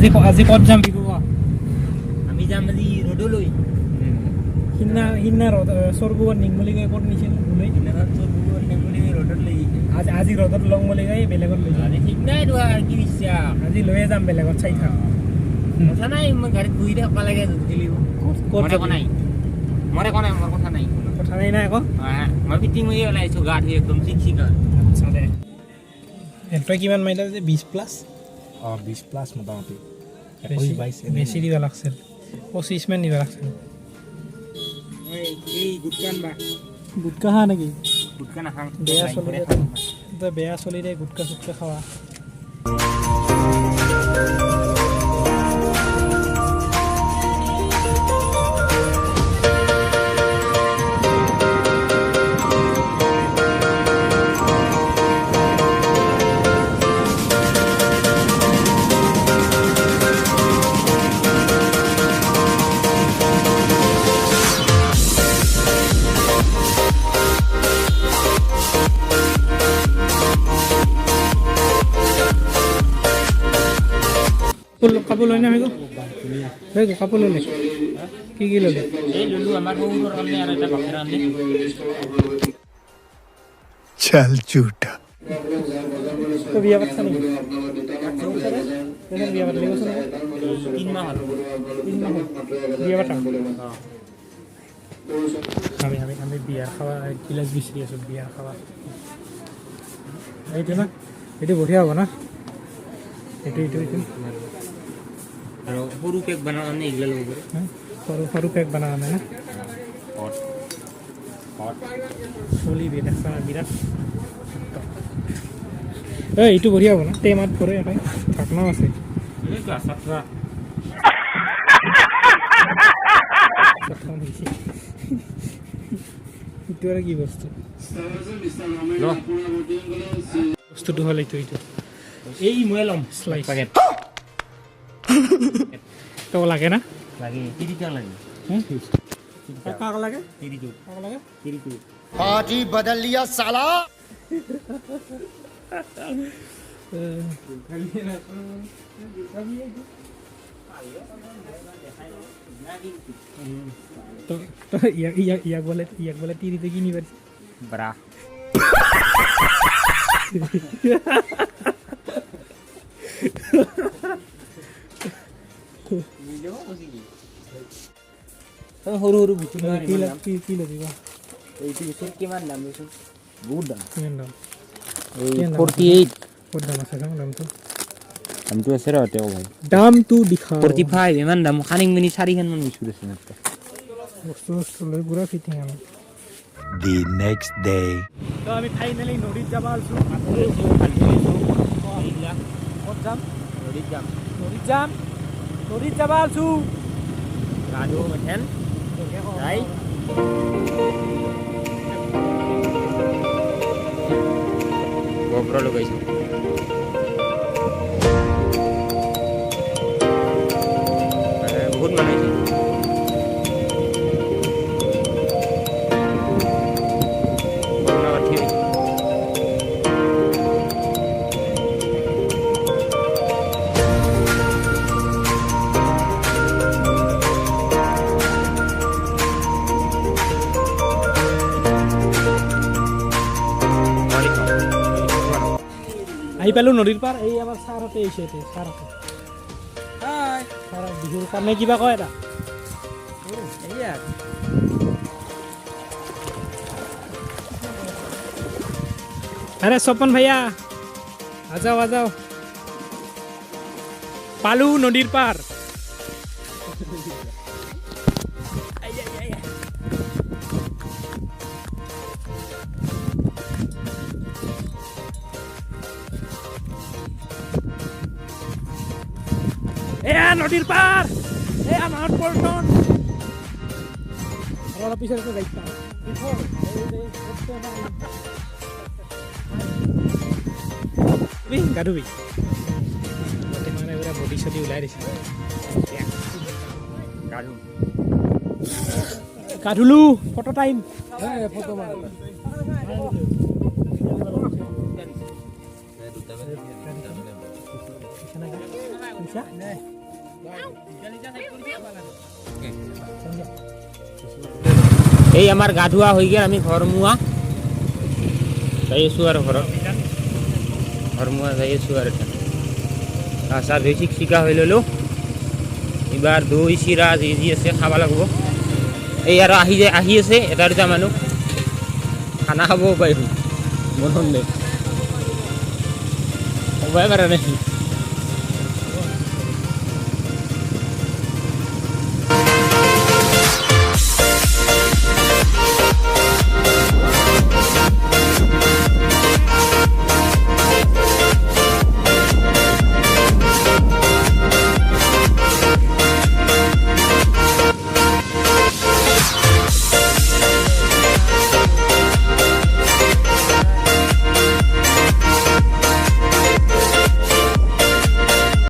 আজি ক'ত যাম কি ক'ব আমি যাম আজি ৰ'দলৈ সিদিনা চৰগুৱত নিম বুলি কৈ ক'ত নিছিল বোলে ৰ'দত লৈ আজি ৰ'দত লওঁ বুলি কৈ বেলেগত লৈ যাম ঠিক নাই তোমাৰ কি বিশ্বাস আজি লৈয়ে যাম বেলেগত চাই থাক কথা নাই মই গাড়ীত বহি থাকিব লাগে ক'ত একো নাই মোৰ একো নাই মোৰ কথা নাই কথা নাই না আকৌ মই ফিটিং হৈ ওলাইছোঁ গা ধুই একদম চিক আচ্ছা দে তই কিমান মাৰিলা যে 20+? 20+ মোটামুটি বেছি দিব লাগছিল 25 মান দিব লাগছিল এই গুটকান বা গুটকা খা নেকি গুটকা নাখাওঁ বেয়া চলি দে গুটকা চুটকা খাৱা কাপোৰ লৈ নামিব কাপোৰ ল'লে কি ল'লে এই ললো আমাৰ সৰুৰ কাৰণে আৰু এটা বাখেৰা আনি चल झूठा তই বিয়া পাতিছা নেকি বিয়া পাতিলে কৈছ 3 মাহ হ'ল বিয়া পাতা আমি বিয়া খাৱা গিলাচ বিচাৰি আছোঁ বিয়া খাৱা এইটো না এইটো বঢ়িয়া হ'ব না এইটো আৰু সৰু কেক বনাওঁ আমি এইগিলা ল'ব পাৰোঁ সৰু কেক বনাওঁ না চলি দেখা বিৰাট এইটো বঢ়িয়া হ'ব না টেমাত পৰে এটা ঢাকনাও আছে এইটো আৰু কি বস্তু বস্তুটো হ'ল এইটো এই মই ল'ম শ্লাইচ পেকেট তো লাগে না লাগে 30 টাকা লাগে কাক লাগে 30 কাক লাগে 30 आज ही बदल लिया साला তো ইয়াক বোলে তিৰিতে কিনি পাৰিছে bra সৰু কি ল'বি বা এইটো বস্তু কিমান দাম লৈছোঁ বহুত দাম কিমান দাম 48 ক'ত দাম আছে দামটো দামটো আছে ৰ তেওঁ ভাই দামটো দিখা 45 ইমান দাম খানিং মিনি 4 মান মিছুৰ আছে না বস্তু লৈ পুৰা ফিটিং আমি The next day তো আমি ফাইনেলি নদীত যাব আলছোঁ ক'ত যাম নদীত যাব আলছোঁ গাড়ী মেথেন যাই গোবৰ লগাইছোঁ বহুত মানুহ আহিছে আহি পালোঁ নদীৰ পাৰ এই আমাৰ ছাৰহঁতে আহিছে এতিয়া ছাৰহঁতে ছাৰ বিহুৰ কাৰণে কিবা কয় এটা আৰে স্বপন ভাইয়া আজাও পালোঁ নদীৰ পাৰ এয়া নদীৰ পাৰ এয়া মাহত পল্টন অলপ পিছত যাইছা গাধুবি মানে পুৰা বডি চডি ওলাই দিছে গাধুলো ফটো টাইম ফটো মাৰ এনেকৈ বুজিছা এই আমাৰ গা ধোৱা হৈ গ'ল আমি ঘৰ মুৱা যাই আছোঁ আৰু ঘৰত ঘৰ মুৱা যাই আছোঁ আৰু গা চা ধুই চিকচিকা হৈ ল'লোঁ এইবাৰ দৈ চিৰা যি যি আছে খাব লাগিব এই আৰু আহি আছে এটা দুটা মানুহ খানা খাবও পাৰিম মনত নাই হ'বই পাৰা নাই